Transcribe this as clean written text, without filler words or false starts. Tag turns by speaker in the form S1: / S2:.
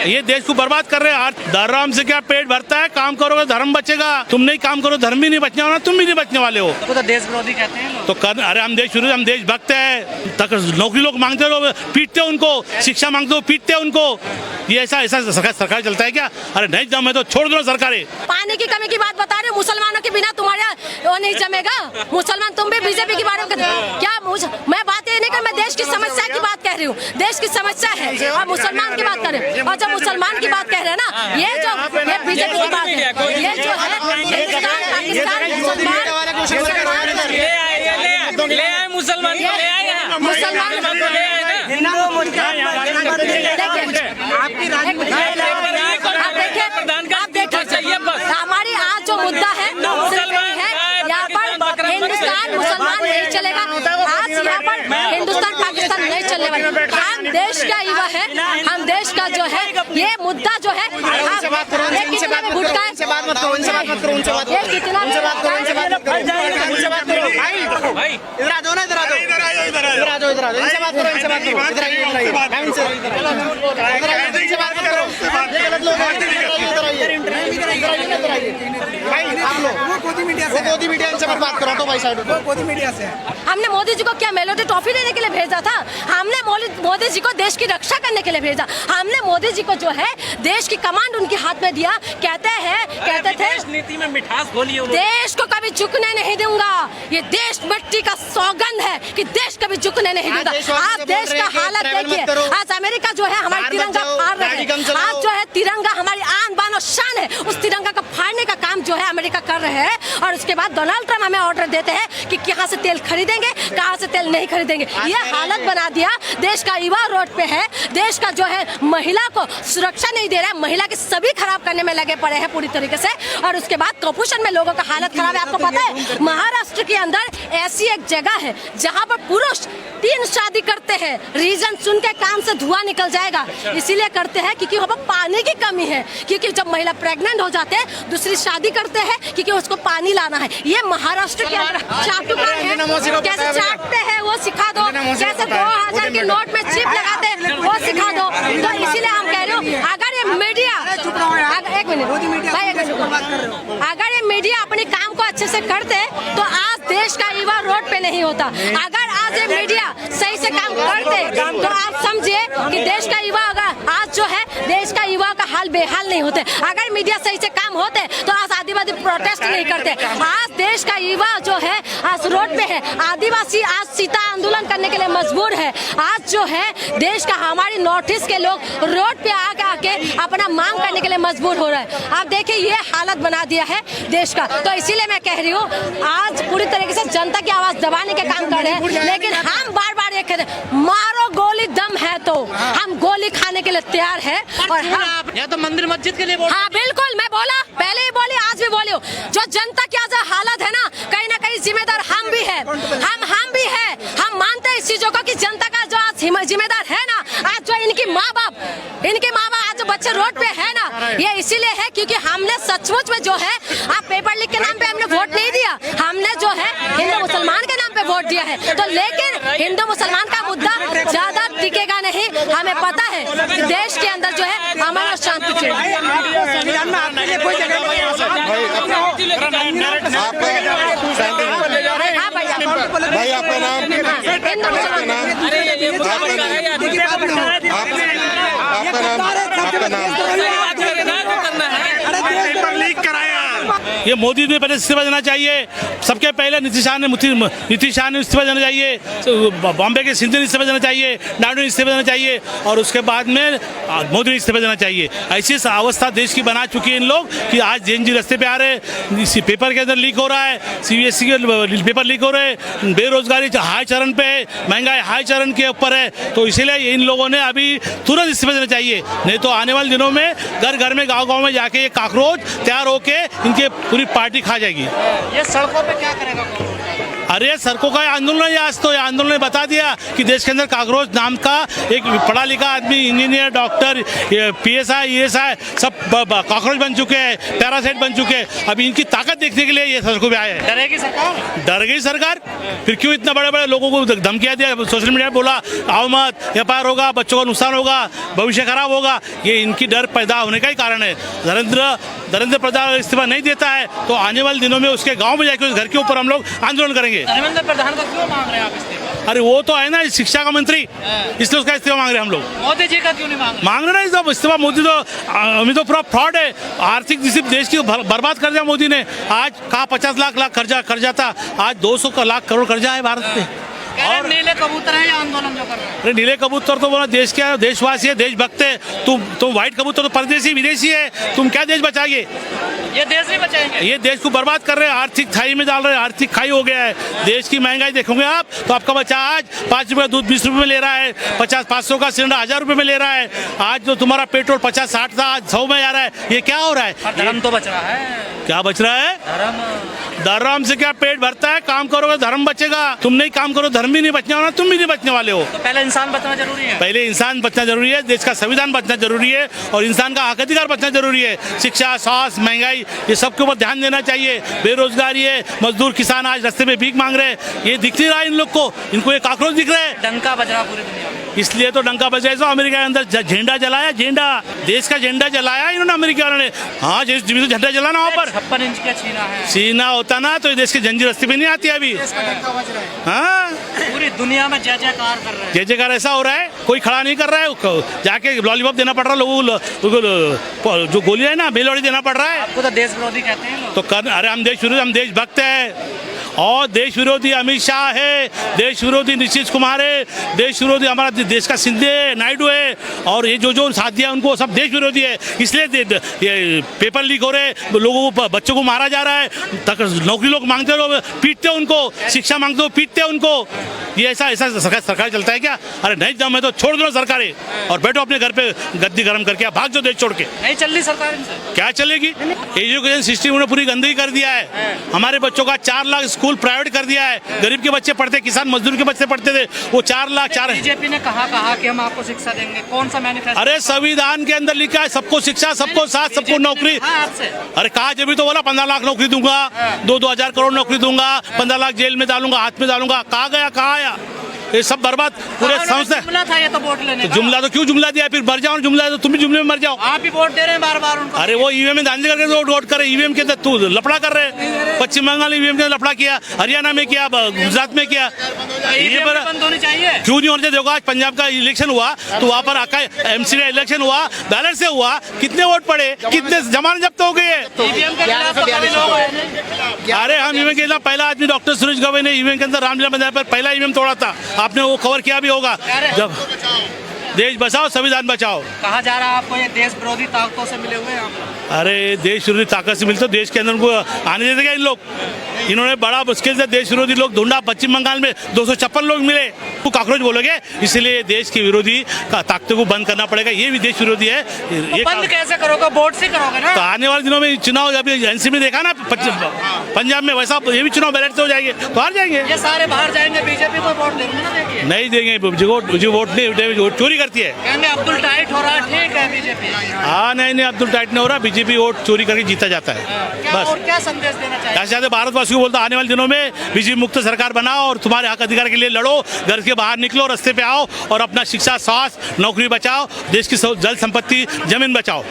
S1: ये देश को बर्बाद कर रहे हैं। धर्म से क्या पेट भरता है? काम करोगे धर्म बचेगा, तुम नहीं काम करो धर्म भी नहीं बचने वाला, तुम भी नहीं बचने वाले हो।
S2: तो देश विरोधी कहते हैं
S1: तो अरे हम देश विरोधी, हम देशभक्त है। तक नौकरी लोग मांगते हो पीटते उनको, शिक्षा मांगते हो पीटते उनको। ये ऐसा सरकार चलता है क्या? अरे नहीं दम है तो छोड़ दो सरकारें।
S3: पानी की कमी की बात बता रहे हो, मुसलमानों के बिना तुम्हारा वो नहीं जमेगा। मुसलमान तुम भी बीजेपी के बारे में क्या? मैं बात ये नहीं कर, मैं देश की समस्या की बात कह रही हूँ। देश की समस्या है और मुसलमान की बात कर रहे हैं। और जब मुसलमान की बात कह रहे हैं ना, ये बीजेपी की बात है, ये जो है हिंदुस्तान पाकिस्तान मुसलमान हमारी आज जो मुद्दा है यहाँ पर हिंदुस्तान मुसलमान नहीं चलेगा। आज यहाँ पर हिंदुस्तान पाकिस्तान नहीं चलने वाला। हम देश का युवा है, हम देश का जो है ये मुद्दा जो है कितना में भुटका है, हमने मोदी जी को क्या मेलोडी टॉफी देने के लिए भेजा था? हमने मोदी जी को देश की रक्षा करने के लिए भेजा। हमने मोदी जी को जो है देश की कमांड उनके हाथ में दिया। कहते थे
S2: नीति में मिठास घोली है,
S3: देश को कभी झुकने नहीं दूंगा। ये देश मिट्टी का सौगंध है कि देश कभी झुकने नहीं दूंगा। आप देश का हालत देखिए। आज अमेरिका जो है हमारा तिरंगा फाड़ रहा है। आज जो है तिरंगा हमारी आन बान और शान है, उस तिरंगा का फाड़ने का काम जो है अमेरिका कर रहे हैं। और उसके बाद डोनाल्ड ट्रम्प हमें ऑर्डर देते हैं कि कहाँ से तेल खरीदेंगे, कहाँ से तेल नहीं खरीदेंगे। ये हालत बना दिया। देश का युवा रोड पे है, देश का जो है महिला को सुरक्षा नहीं दे रहा है, महिला के सभी खराब करने में लगे पड़े हैं पूरी तरीके से। और उसके बाद कुपोषण में लोगों का हालत खराब है। आपको पता है महाराष्ट्र के अंदर ऐसी एक जगह है जहाँ पर पुरुष 3 शादी करते हैं। रीजन सुन के कान से धुआं निकल जाएगा। इसीलिए करते हैं क्योंकि वहाँ पर पानी की कमी है। क्योंकि जब महिला प्रेग्नेंट हो जाते हैं दूसरी शादी करते हैं क्योंकि उसको पानी लाना है। ये महाराष्ट्र के अंदर चाटुकार है। कैसे चाटते हैं वो सिखा दो, कैसे 2000 के नोट में चिप लगाते हैं वो सिखा दो। तो इसीलिए हम कह रहे हो अगर ये मीडिया अगर ये मीडिया अपने काम को अच्छे से करते तो आज देश का युवा रोड पे नहीं होता। अगर आज ये मीडिया सही से काम करते तो आप समझिए कि देश का युवा आज जो है देश का युवा का हाल बेहाल नहीं होते। अगर मीडिया सही से काम होते तो आज आदिवासी प्रोटेस्ट नहीं करते। आज देश का युवा जो है आज रोड पे है। आदिवासी आज सीता आंदोलन करने के लिए मजबूर है। आज जो है देश का हमारी नॉर्थ ईस्ट के लोग रोड पे आके अपना मांग करने के लिए मजबूर हो रहे हैं। आप देखिए ये हालत बना दिया है देश का। तो इसीलिए मैं कह रही हूँ आज पूरी तरीके से जनता की आवाज दबाने के काम कर रहे हैं। लेकिन हम बार बार ये कहते हैं मारो गोली, दम है तो हम गोली खाने के लिए तैयार है। और
S2: या तो मंदिर मस्जिद के लिए
S3: हाँ बिल्कुल, मैं बोला पहले ही बोली आज भी बोली हूँ। जो जनता की आज हालत है ना कहीं जिम्मेदार हम भी है। हम भी है। हम मानते हैं इस चीजों को कि जनता का जो आज जिम्मेदार है ना, आज जो इनके माँ बाप आज जो बच्चे रोड पे है ना, ये इसीलिए है क्योंकि हमने सचमुच में जो है आप पेपर लीक के नाम पे हमने वोट नहीं दिया। हमने जो है हिंदू मुसलमान के नाम पे वोट दिया है। तो लेकिन हिंदू मुसलमान का मुद्दा ज्यादा टिकेगा नहीं। हमें पता है कि देश के अंदर जो है अमन और शांति चाहिए।
S4: भाई आपका नाम?
S1: ये मोदी ने पहले इस्तीफा देना चाहिए। सबके पहले नीतीश शाह ने इस्तीफा देना चाहिए। बॉम्बे के सिंधु ने इस्तीफा देना चाहिए, नायडू ने इस्तीफा देना चाहिए और उसके बाद में मोदी ने इस्तीफा देना चाहिए। ऐसी अवस्था देश की बना चुकी है इन लोग कि आज जेएनजी रास्ते पे आ रहे हैं, पेपर के अंदर लीक हो रहा है, सीबीएसई के पेपर लीक हो रहे हैं, बेरोजगारी हाई चरण पे है, महंगाई हाई चरण के ऊपर है। तो इसीलिए इन लोगों ने अभी तुरंत इस्तीफा देना चाहिए। नहीं तो आने वाले दिनों में घर घर में गाँव गाँव में जाके ये काकरोच तैयार होके इनके पूरी पार्टी खा जाएगी।
S2: ये सड़कों पे क्या करेगा?
S1: अरे सड़कों का आंदोलन है आज तो। ये आंदोलन ने बता दिया कि देश के अंदर काकरोच नाम का एक पढ़ा लिखा आदमी, इंजीनियर, डॉक्टर, PSI, ESI सब काकरोच बन चुके हैं, पैरासाइट बन चुके हैं। अभी इनकी ताकत देखने के लिए ये सड़कों पे आए हैं।
S2: डरेगी सरकार?
S1: डर गई सरकार? फिर क्यों इतना बड़े बड़े लोगों को धमकियां दिया? सोशल मीडिया पे बोला आओ मत, FIR होगा, बच्चों का नुकसान होगा, भविष्य खराब होगा। ये इनकी डर पैदा होने का ही कारण है। नरेंद्र प्रधान इस्तीफा नहीं देता है तो आने वाले दिनों में उसके गांव में जाकर उस घर के ऊपर हम लोग आंदोलन करेंगे।
S2: धर्मेंद्र प्रधान का क्यों मांग रहे हैं आप इस्तीफा?
S1: अरे वो तो है ना शिक्षा का मंत्री, इसलिए उसका इस्तीफा मांग रहे हैं हम लोग।
S2: मोदी जी का क्यों नहीं मांग रहे?
S1: रहे हैं इस्तीफा। मोदी तो अभी तो पूरा फ्रॉड है। आर्थिक देश की बर्बाद कर दिया मोदी ने। आज कहा 50 लाख कर्जा था, आज 200 लाख करोड़ कर्जा है भारत पे।
S2: और नीले कबूतर हैं आंदोलन जो कर रहे हैं?
S1: अरे नीले कबूतर तो बोला देश के देशवासी है, देशभक्त है। तुम व्हाइट कबूतर तो परदेसी विदेशी है। तुम क्या देश बचाएंगे?
S2: ये देश नहीं बचाएंगे।
S1: ये देश को बर्बाद कर रहे हैं, आर्थिक खाई में डाल रहे हैं। आर्थिक खाई हो गया है। देश की महंगाई देखोगे आप तो आपका बच्चा आज 5 रुपये दूध 20 रुपये में ले रहा है, 500 का सिलेंडर 1000 रुपये में ले रहा है। आज जो तुम्हारा पेट्रोल 50-60 था आज 100 में आ रहा है। ये क्या हो रहा है?
S2: धर्म तो बच रहा है।
S1: क्या बच रहा है? धर्म से क्या पेट भरता है? काम करोगे धर्म बचेगा। तुम नहीं काम करो धर्म भी नहीं बचने वाला, तुम भी नहीं बचने वाले हो।
S2: तो पहले इंसान बचना जरूरी है।
S1: पहले इंसान बचना जरूरी है, देश का संविधान बचना जरूरी है और इंसान का हक अधिकार बचना जरूरी है। शिक्षा, स्वास्थ्य, महंगाई ये सब के ऊपर ध्यान देना चाहिए। बेरोजगारी है, मजदूर किसान आज रास्ते में भीख मांग रहे हैं। ये दिख नहीं रहा इन लोग को, इनको ये काकरोच दिख रहे हैं।
S2: डंका बज रहा पूरी दुनिया में।
S1: इसलिए तो डंका बज रहा है। अमेरिका के अंदर झंडा जलाया, झंडा देश का झंडा जलाया इन्होंने अमेरिका वालों ने। हाँ तो झंडा जलाना वहाँ पर
S2: 56 इंच का छीना है।
S1: सीना होता ना तो देश की जंजीर रस्ते पे नहीं आती अभी। हाँ
S2: पूरी दुनिया में जय जयकार कर रहे हैं।
S1: जय जयकार ऐसा हो रहा है, कोई खड़ा नहीं कर रहा है। जाके लॉलीपॉप देना पड़ रहा है लोगों को, जो गोलियां है ना बेलौड़ी देना पड़ रहा है।
S2: आपको तो देश विरोधी कहते हैं लोग।
S1: तो अरे हम देश विरोधी, हम देशभक्त है। और देश विरोधी अमित शाह है, देश विरोधी नीतीश कुमार है, देश विरोधी हमारा देश का सिंधे नायडू है। और ये जो साथी है उनको सब देश विरोधी है। इसलिए ये पेपर लीक हो रहे, लोगों को बच्चों को मारा जा रहा है, नौकरी लोग मांगते हो पीटते उनको, शिक्षा मांगते हो पीटते उनको। ये ऐसा सरकार चलता है क्या? अरे नहीं दम है तो छोड़ दो सरकारें और बैठो अपने घर पे गद्दी गर्म करके, भाग जाओ देश छोड़ के।
S2: नहीं चल रही सरकार इनसे। क्या
S1: चलेगी? एजुकेशन सिस्टम उन्होंने पूरी गंदगी कर दिया है। हमारे बच्चों का 4 लाख स्कूल प्राइवेट कर दिया है। गरीब के बच्चे पढ़ते, किसान मजदूर के बच्चे पढ़ते थे, वो 4 लाख।
S2: बीजेपी ने कहा कि हम आपको शिक्षा देंगे। कौन सा मैनिफेस्टो?
S1: अरे संविधान के अंदर लिखा है सबको शिक्षा, सबको साथ, सबको नौकरी। अरे कहा जब भी तो बोला 15 लाख नौकरी दूंगा, 2-2 हजार करोड़ नौकरी दूंगा, 15 लाख जेल में डालूंगा, हाथ में डालूंगा। कहा गया, कहा आया? ये सब बर्बाद पूरे संस्था।
S2: जुमला था ये तो वोट लेने का।
S1: जुमला तो क्यों जुमला दिया? फिर मर जाओ जुमला, तो तुम भी जुमले में मर जाओ।
S2: आप ही वोट दे रहे हैं बार-बार उनको।
S1: अरे वो ईवीएम में धांधली करके वोट करे। ईवीएम के अंदर तू लफड़ा कर रहे। पश्चिम बंगाल ईवीएम के अंदर लफड़ा किया, हरियाणा में किया, गुजरात में किया।
S2: ये बंद होनी चाहिए।
S1: क्यों नहीं होने? देखो आज पंजाब का इलेक्शन हुआ तो वहाँ पर MC का इलेक्शन हुआ, बैलेट से हुआ, कितने वोट पड़े, कितने जमानत जब्त हो गए। अरे हम ईवीएम के खिलाफ, पहला आदमी डॉक्टर सुरेश गवई ने ईवीएम के अंदर रामलीला मैदान पर पहला ईवीएम तोड़ा था। आपने वो कवर किया भी होगा। जब देश बचाओ संविधान बचाओ
S2: कहा जा रहा है आपको, ये देश विरोधी ताकतों से मिले हुए हैं।
S1: अरे देश विरोधी ताकत से मिलते देश के अंदर उनको आने देते क्या इन लोग? इन्होंने बड़ा मुश्किल से देश विरोधी लोग ढूंढा। पश्चिम बंगाल में 256 लोग मिले। वो काकरोच बोलोगे, इसलिए देश की विरोधी ताकतों को बंद करना पड़ेगा। ये भी देश विरोधी है। ये
S2: बंद कैसे करोगे? वोट से करोगे ना।
S1: तो आने वाले दिनों में चुनाव, अभी एनसी में देखा ना पंजाब में, वैसा ये भी चुनाव बैलेट से हो जाएंगे तो हार जाएंगे।
S2: ये सारे बाहर जाएंगे, बीजेपी को वोट देंगे ना। देखिए
S1: नहीं देंगे, मुझे वोट नहीं, चोरी करती है।
S2: कहेंगे अब्दुल टाइट हो रहा है, ठीक है बीजेपी।
S1: हाँ नहीं अब्दुल टाइट नहीं हो रहा, बीजेपी वोट चोरी करके जीता जाता है। बस
S2: और क्या संदेश देना चाहिए?
S1: भारतवासियों को बोलता आने वाले दिनों में बीजेपी मुक्त सरकार बनाओ और तुम्हारे हक अधिकार के लिए लड़ो। घर के बाहर निकलो, रास्ते पे आओ और अपना शिक्षा, स्वास्थ्य, नौकरी बचाओ, देश की जल संपत्ति, जमीन बचाओ।